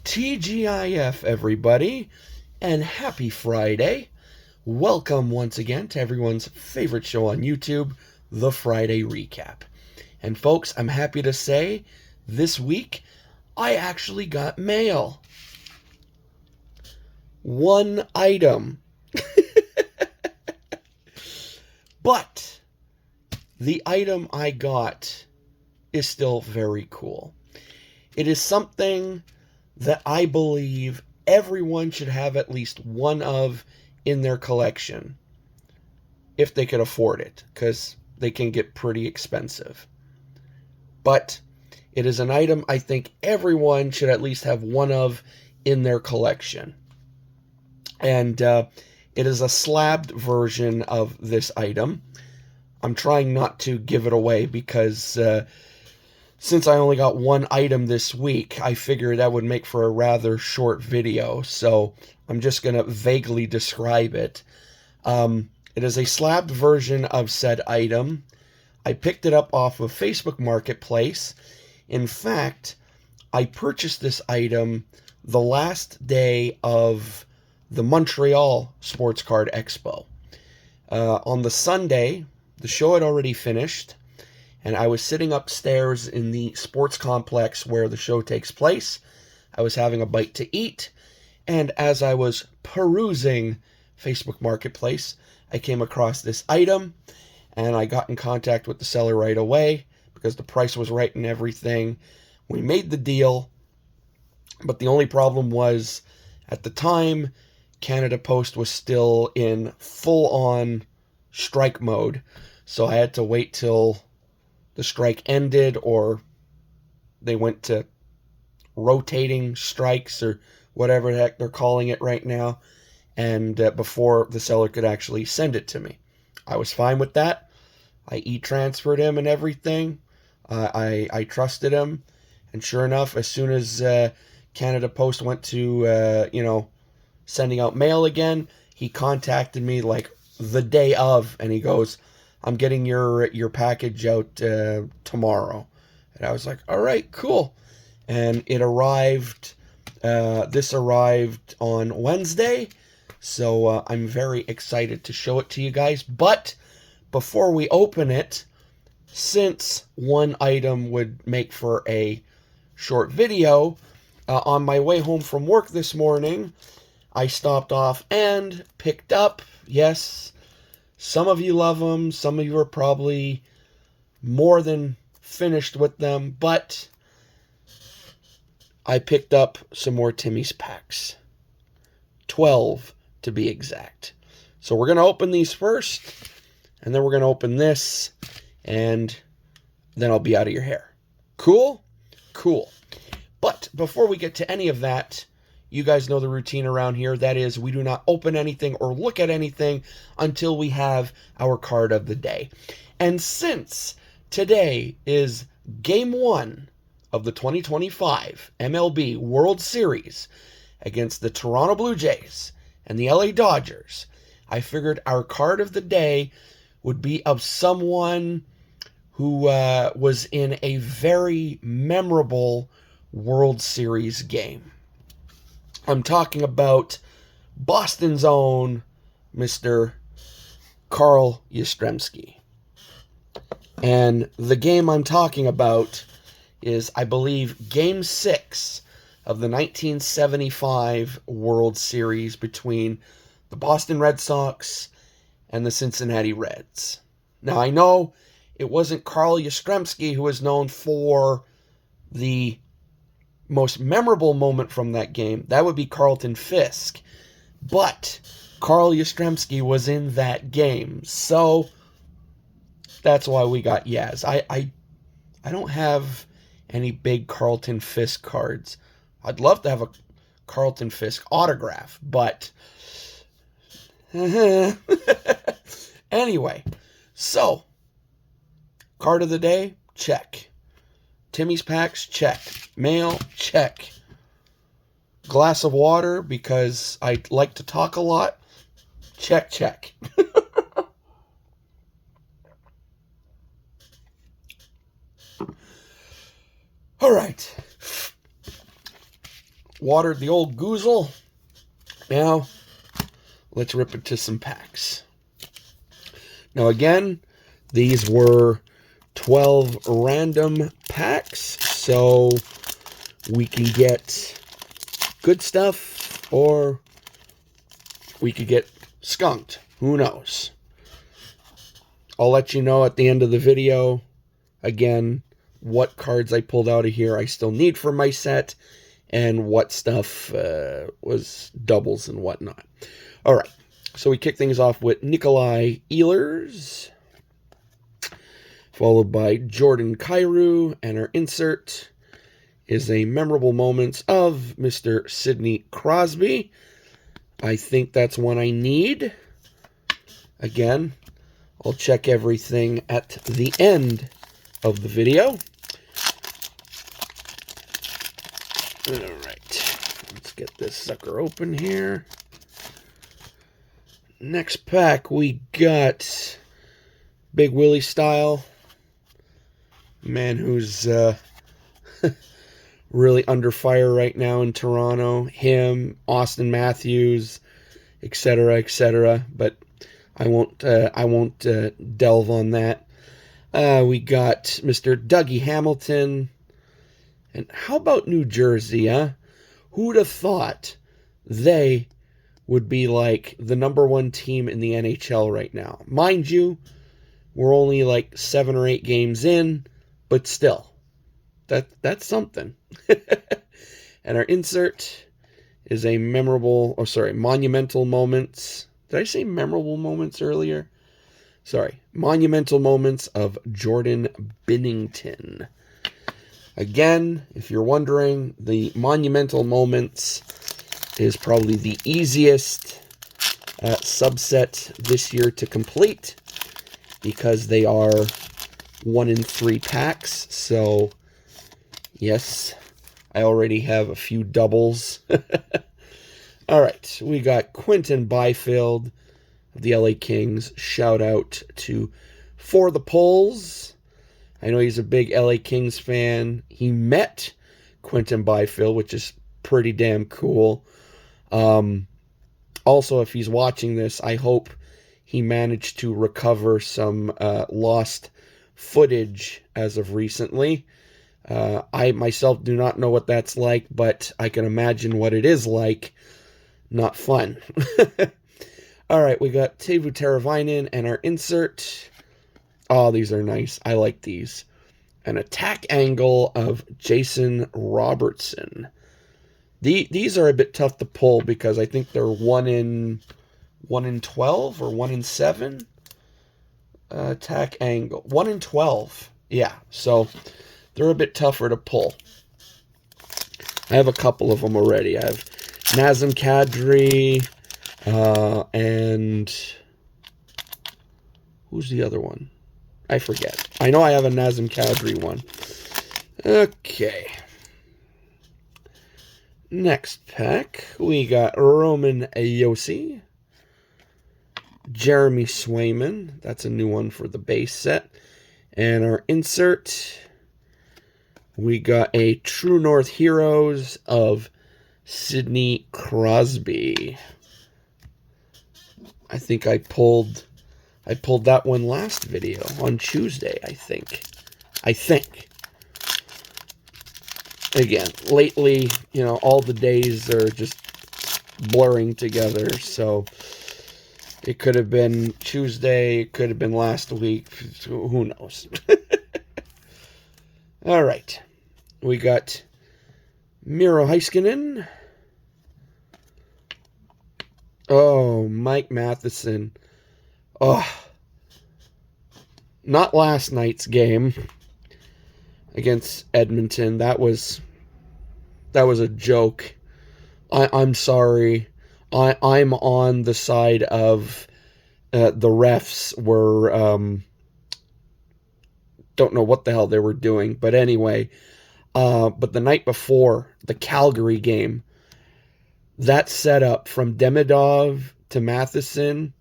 TGIF, everybody, and happy Friday. Welcome once again to everyone's favorite show on YouTube, The Friday Recap. And folks, I'm happy to say this week I actually got mail. One item. But the item I got is still very cool. It is something that I believe everyone should have at least one of in their collection, if they could afford it, because they can get pretty expensive. But it is an item I think everyone should at least have one of in their collection. And it is a slabbed version of this item. I'm trying not to give it away because since I only got one item this week, I figured that would make for a rather short video, so I'm just going to vaguely describe it. It is a slabbed version of said item. I picked it up off of Facebook Marketplace. In fact, I purchased this item the last day of the Montreal Sports Card Expo. On the Sunday, the show had already finished, and I was sitting upstairs in the sports complex where the show takes place. I was having a bite to eat, and as I was perusing Facebook Marketplace, I came across this item, and I got in contact with the seller right away because the price was right and everything. We made the deal, but the only problem was, at the time, Canada Post was still in full-on strike mode, so I had to wait till the strike ended, or they went to rotating strikes, or whatever the heck they're calling it right now, and before the seller could actually send it to me. I was fine with that. I e-transferred him and everything. I trusted him, and sure enough, as soon as Canada Post went to, sending out mail again, he contacted me like the day of, and he goes, "I'm getting your package out tomorrow." And I was like, all right, cool. And it arrived, this arrived on Wednesday, so I'm very excited to show it to you guys. But before we open it, since one item would make for a short video, on my way home from work this morning, I stopped off and picked up, yes, some of you love them, some of you are probably more than finished with them, but I picked up some more Timmy's packs. 12 to be exact. So we're going to open these first, and then we're going to open this, and then I'll be out of your hair. Cool? Cool. But before we get to any of that, you guys know the routine around here. That is, we do not open anything or look at anything until we have our card of the day. And since today is Game 1 of the 2025 MLB World Series against the Toronto Blue Jays and the LA Dodgers, I figured our card of the day would be of someone who was in a very memorable World Series game. I'm talking about Boston's own Mr. Carl Yastrzemski. And the game I'm talking about is, I believe, Game 6 of the 1975 World Series between the Boston Red Sox and the Cincinnati Reds. Now, I know it wasn't Carl Yastrzemski who is known for the most memorable moment from that game. That would be Carlton Fisk. But Carl Yastrzemski was in that game. So that's why we got Yaz. I don't have any big Carlton Fisk cards. I'd love to have a Carlton Fisk autograph, but anyway, so card of the day, check. Timmy's packs, check. Mail, check. Glass of water, because I like to talk a lot, check, check. All right. watered the old goozle. Now, let's rip into some packs. Now again, these were 12 random packs, so we can get good stuff or we could get skunked. Who knows? I'll let you know at the end of the video, again, what cards I pulled out of here I still need for my set and what stuff was doubles and whatnot. All right, so we kick things off with Nikolai Ehlers, followed by Jordan Kyrou, and our insert is a memorable moments of Mr. Sidney Crosby. I think that's one I need. Again, I'll check everything at the end of the video. All right, let's get this sucker open here. Next pack, we got Big Willie style. Man who's really under fire right now in Toronto. Him, Austin Matthews, etc., etc. But I won't delve on that. We got Mr. Dougie Hamilton. And how about New Jersey, huh? Who'd have thought they would be like the number one team in the NHL right now? Mind you, we're only like 7 or 8 games in, but still, that's something. And our insert is a monumental moments. Did I say memorable moments earlier? Sorry, monumental moments of Jordan Binnington. Again, if you're wondering, the monumental moments is probably the easiest subset this year to complete because they are 1 in 3 packs. So, yes, I already have a few doubles. All right, we got Quentin Byfield of the LA Kings. Shout out to For the Polls. I know he's a big LA Kings fan. He met Quentin Byfield, which is pretty damn cool. Also, if he's watching this, I hope he managed to recover some lost footage as of recently. I myself do not know what that's like, but I can imagine what it is like. Not fun. All right, we got Teuvo Teravainen and our insert. Oh, these are nice. I like these. An attack angle of Jason Robertson. These are a bit tough to pull because I think they're 1 in 12 or 1 in 7. Attack angle. 1 in 12. Yeah, so they're a bit tougher to pull. I have a couple of them already. I have Nazem Kadri, and who's the other one? I forget. I know I have a Nazem Kadri one. Okay. Next pack, we got Roman Josi, Jeremy Swayman. That's a new one for the base set. And our insert, we got a True North Heroes of Sidney Crosby. I think I pulled that one last video on Tuesday, I think. Again, lately, all the days are just blurring together, so it could have been Tuesday, it could have been last week, who knows. All right, we got Miro Heiskanen. Oh, Mike Matheson. Oh, not last night's game against Edmonton. That was a joke. I'm sorry. I'm on the side of the refs were don't know what the hell they were doing, but anyway. But the night before the Calgary game, that setup from Demidov to Matheson.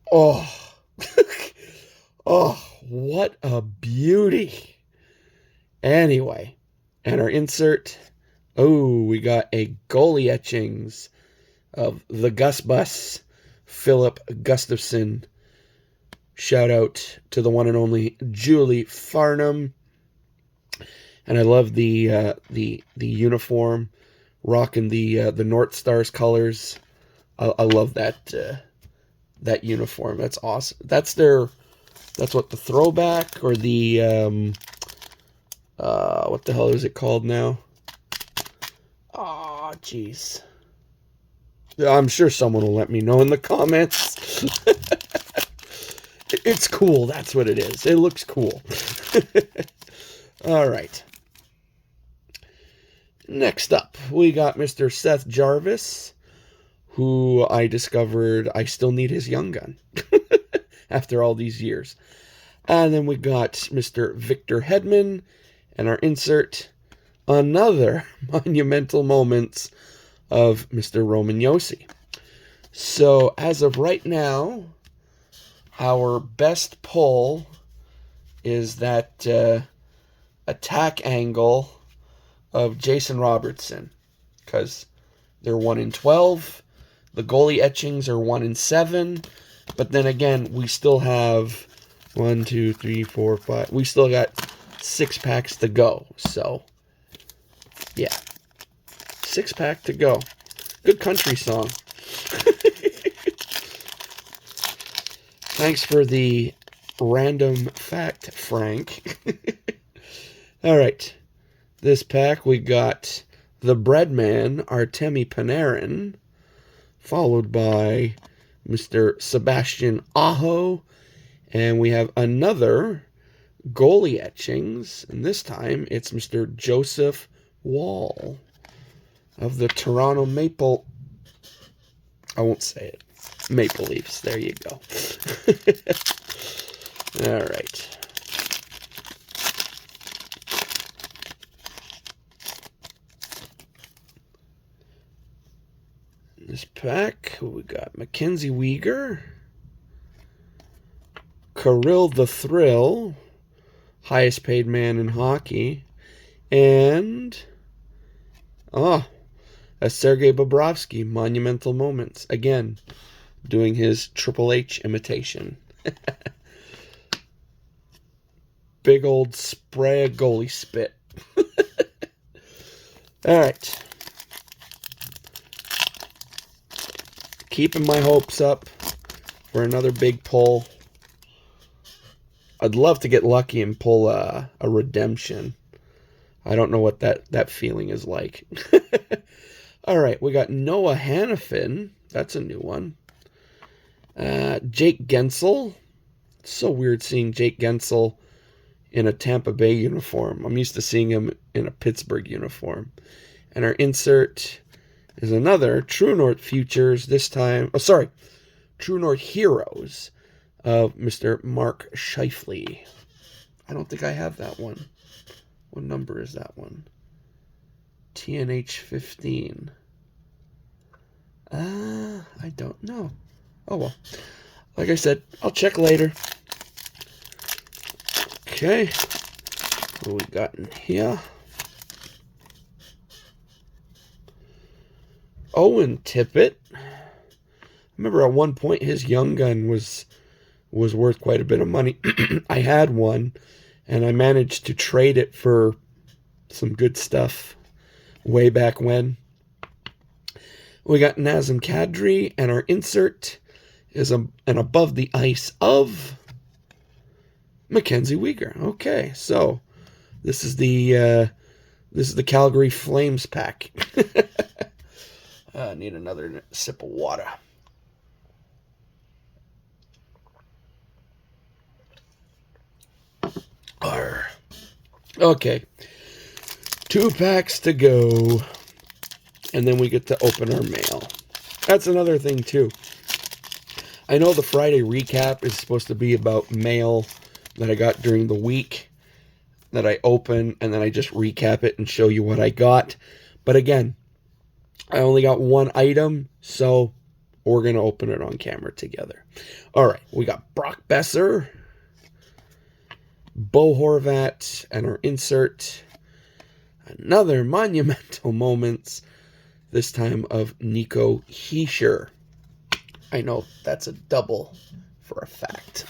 Oh, oh, what a beauty. Anyway, and our insert, Oh, we got a goalie etchings of the Gus Bus, Philip Gustafson. Shout out to the one and only Julie Farnham. And I love the uniform, rocking the North Stars colors. I love that that uniform. That's awesome. That's what the throwback, or the what the hell is it called now? Oh, jeez. I'm sure someone will let me know in the comments. It's cool. That's what it is. It looks cool. All right. Next up, we got Mr. Seth Jarvis, who I discovered I still need his Young Gun after all these years. And then we got Mr. Victor Hedman, and our insert, another monumental moments of Mr. Roman Yossi. So as of right now, our best pull is that attack angle of Jason Robertson, because they're 1 in 12. The goalie etchings are 1 in 7. But then again, we still have 1, 2, 3, 4, 5. We still got 6 packs to go. So, yeah. 6 pack to go. Good country song. Thanks for the random fact, Frank. All right. This pack, we got the Breadman, Artemi Panarin, followed by Mr. Sebastian Aho, and we have another goalie etchings, and this time it's Mr. Joseph Wall of the Toronto Maple... I won't say it. Maple Leafs. There you go. All right. This pack, we got Mackenzie Weegar, Kirill the Thrill, highest paid man in hockey, and a Sergei Bobrovsky, monumental moments. Again, doing his Triple H imitation. Big old spray of goalie spit. All right. Keeping my hopes up for another big pull. I'd love to get lucky and pull a redemption. I don't know what that feeling is like. All right, we got Noah Hannafin. That's a new one. Jake Gensel. It's so weird seeing Jake Gensel in a Tampa Bay uniform. I'm used to seeing him in a Pittsburgh uniform. And our insert is another True North Futures, this time... Oh, sorry. True North Heroes of Mr. Mark Scheifele. I don't think I have that one. What number is that one? TNH 15. I don't know. Oh, well. Like I said, I'll check later. Okay. What we got in here? Owen Tippett. Remember at one point his Young Gun was worth quite a bit of money. I had one, and I managed to trade it for some good stuff way back when. We got Nazem Kadri, and our insert is an above the ice of Mackenzie Weegar. Okay, so this is the Calgary Flames pack. I need another sip of water. Arr. Okay. 2 packs to go. And then we get to open our mail. That's another thing, too. I know the Friday recap is supposed to be about mail that I got during the week that I open, and then I just recap it and show you what I got. But again, I only got one item, so we're going to open it on camera together. All right, we got Brock Besser, Bo Horvat, and our insert, Another monumental moments, this time of Nico Hischier. I know that's a double for a fact.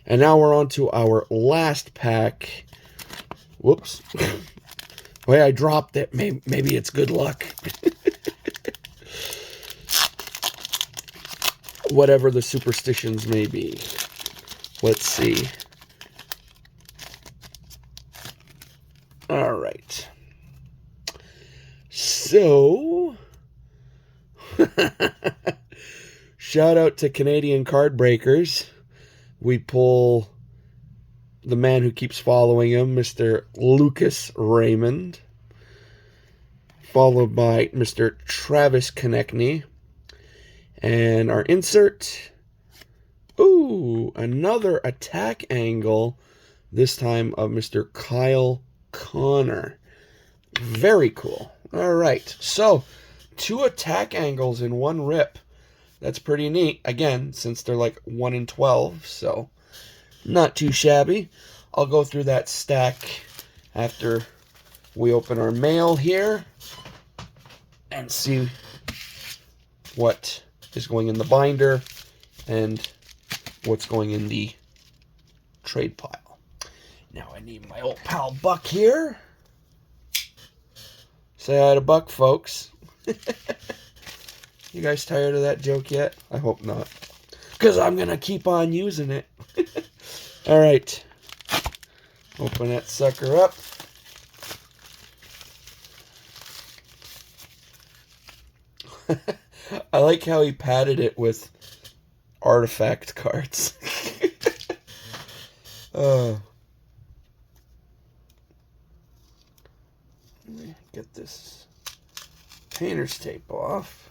And now we're on to our last pack. Whoops. Wait, I dropped it. Maybe it's good luck. Whatever the superstitions may be. Let's see. All right. So, shout out to Canadian Card Breakers. We pull the man who keeps following him, Mr. Lucas Raymond, followed by Mr. Travis Konechny. And our insert, another attack angle, this time of Mr. Kyle Connor. Very cool. All right, so 2 attack angles in one rip. That's pretty neat. Again, since they're like 1 in 12, so not too shabby. I'll go through that stack after we open our mail here and see what is going in the binder and what's going in the trade pile. Now I need my old pal Buck here. Say hi to Buck, folks. You guys tired of that joke yet? I hope not. Because I'm going to keep on using it. Alright. Open that sucker up. I like how he padded it with artifact cards. Let me get this painter's tape off.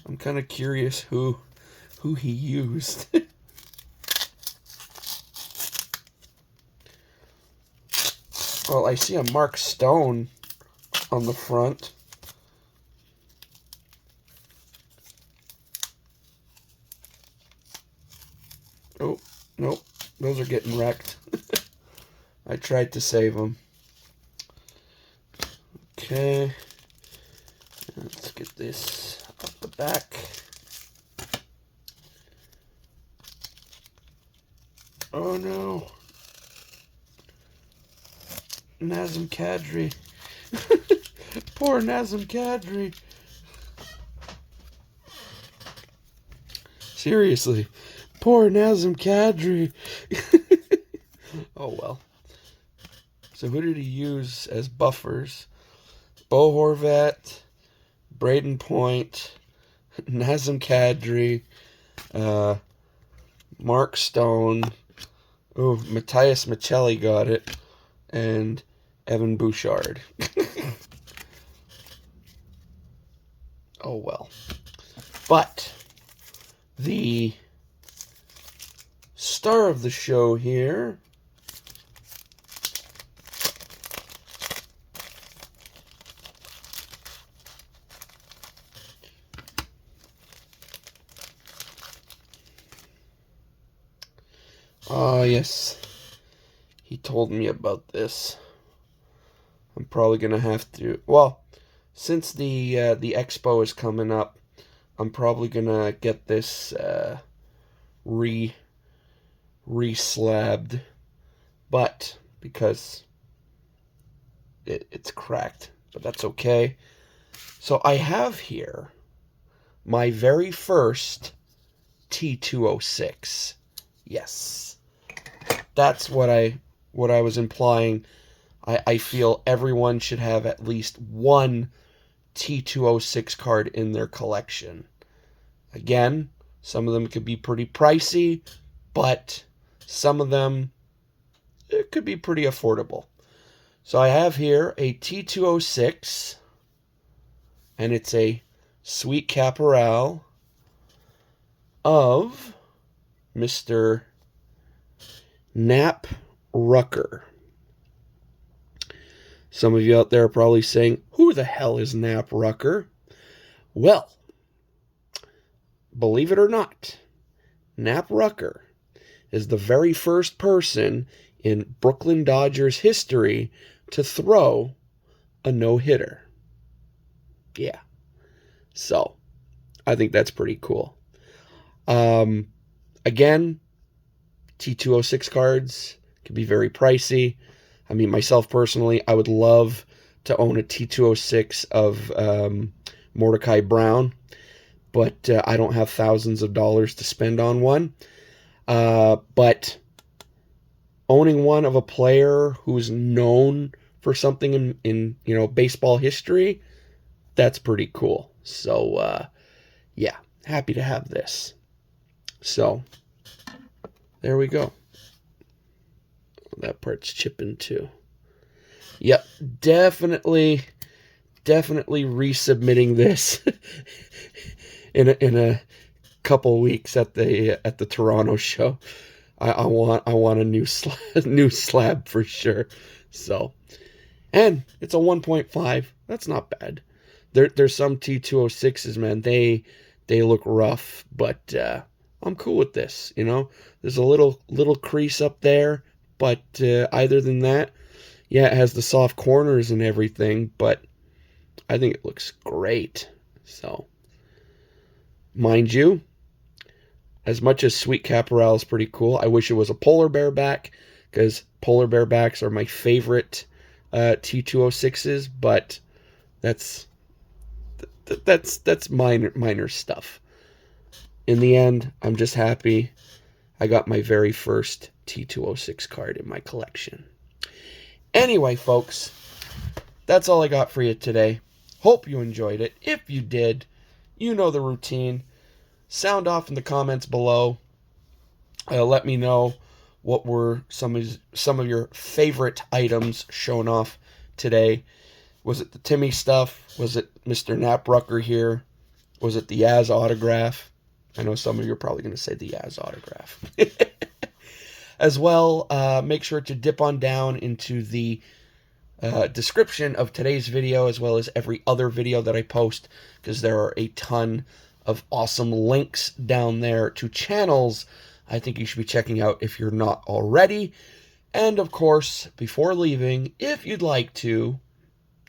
I'm kind of curious who he used. Well, I see a Mark Stone on the front. Oh, nope. Those are getting wrecked. I tried to save them. Okay. Let's get this up the back. Oh no. Nazem Kadri. Poor Nazem Kadri. Seriously. Poor Nazem Kadri. Oh well. So who did he use as buffers? Bo Horvat, Braden Point, Nazem Kadri, Mark Stone. Oh, Matthias Michelli got it. And Evan Bouchard. Oh well. But the star of the show here yes. He told me about this. I'm probably gonna have to. Well, since the expo is coming up, I'm probably gonna get this re-slabbed, but because it's cracked, but that's okay. So I have here my very first T206. Yes, that's what I was implying. I feel everyone should have at least one T206 card in their collection. Again, some of them could be pretty pricey, but some of them, it could be pretty affordable. So I have here a T206, and it's a Sweet Caporal of Mr. Knapp Rucker. Some of you out there are probably saying, who the hell is Knapp Rucker? Well, believe it or not, Knapp Rucker is the very first person in Brooklyn Dodgers history to throw a no-hitter. Yeah. So, I think that's pretty cool. Again, T206 cards can be very pricey. I mean, myself personally, I would love to own a T206 of Mordecai Brown, but I don't have thousands of dollars to spend on one. But owning one of a player who's known for something in baseball history, that's pretty cool. So, yeah, happy to have this. So, there we go. That part's chipping too. Yep, definitely resubmitting this in a couple weeks at the Toronto show. I want a new slab for sure. So, and it's a 1.5. That's not bad. There's some T206s, man. They look rough, but I'm cool with this. There's a little crease up there, but other than that, yeah, it has the soft corners and everything, but I think it looks great. So, mind you, as much as Sweet Caporal is pretty cool, I wish it was a polar bear back, because polar bear backs are my favorite T206s, but that's minor stuff. In the end, I'm just happy I got my very first T206 card in my collection. Anyway, folks, that's all I got for you today. Hope you enjoyed it. If you did, you know the routine. Sound off in the comments below. Let me know what were some of your favorite items shown off today. Was it the Timmy stuff? Was it Mr. Knaprucker here? Was it the Yaz autograph? I know some of you are probably going to say the Yaz autograph. As well, make sure to dip on down into the description of today's video, as well as every other video that I post, because there are a ton of awesome links down there to channels I think you should be checking out if you're not already. And of course, before leaving, if you'd like to,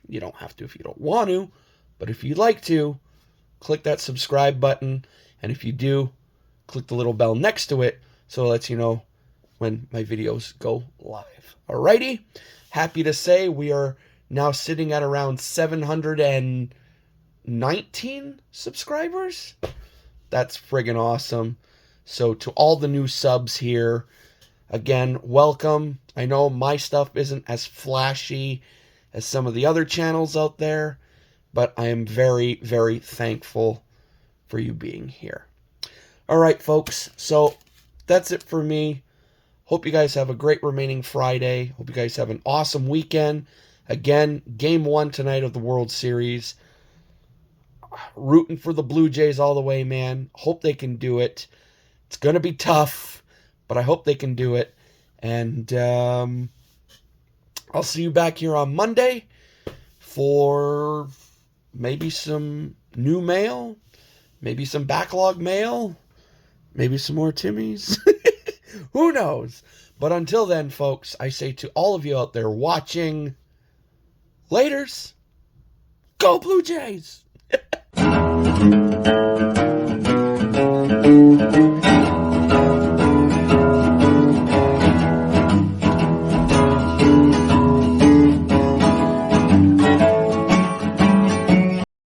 you don't have to if you don't want to, but if you'd like to, click that subscribe button, and if you do, click the little bell next to it so it lets you know when my videos go live. Alrighty, happy to say we are now sitting at around 719 subscribers. That's friggin' awesome. So to all the new subs here, again, welcome. I know my stuff isn't as flashy as some of the other channels out there, but I am very, very thankful for you being here. Alright, folks, so that's it for me. Hope you guys have a great remaining Friday. Hope you guys have an awesome weekend. Again, Game 1 tonight of the World Series. Rooting for the Blue Jays all the way, man. Hope they can do it. It's going to be tough, but I hope they can do it. And I'll see you back here on Monday for maybe some new mail, maybe some backlog mail, maybe some more Timmys. Who knows? But until then, folks, I say to all of you out there watching, laters. Go Blue Jays!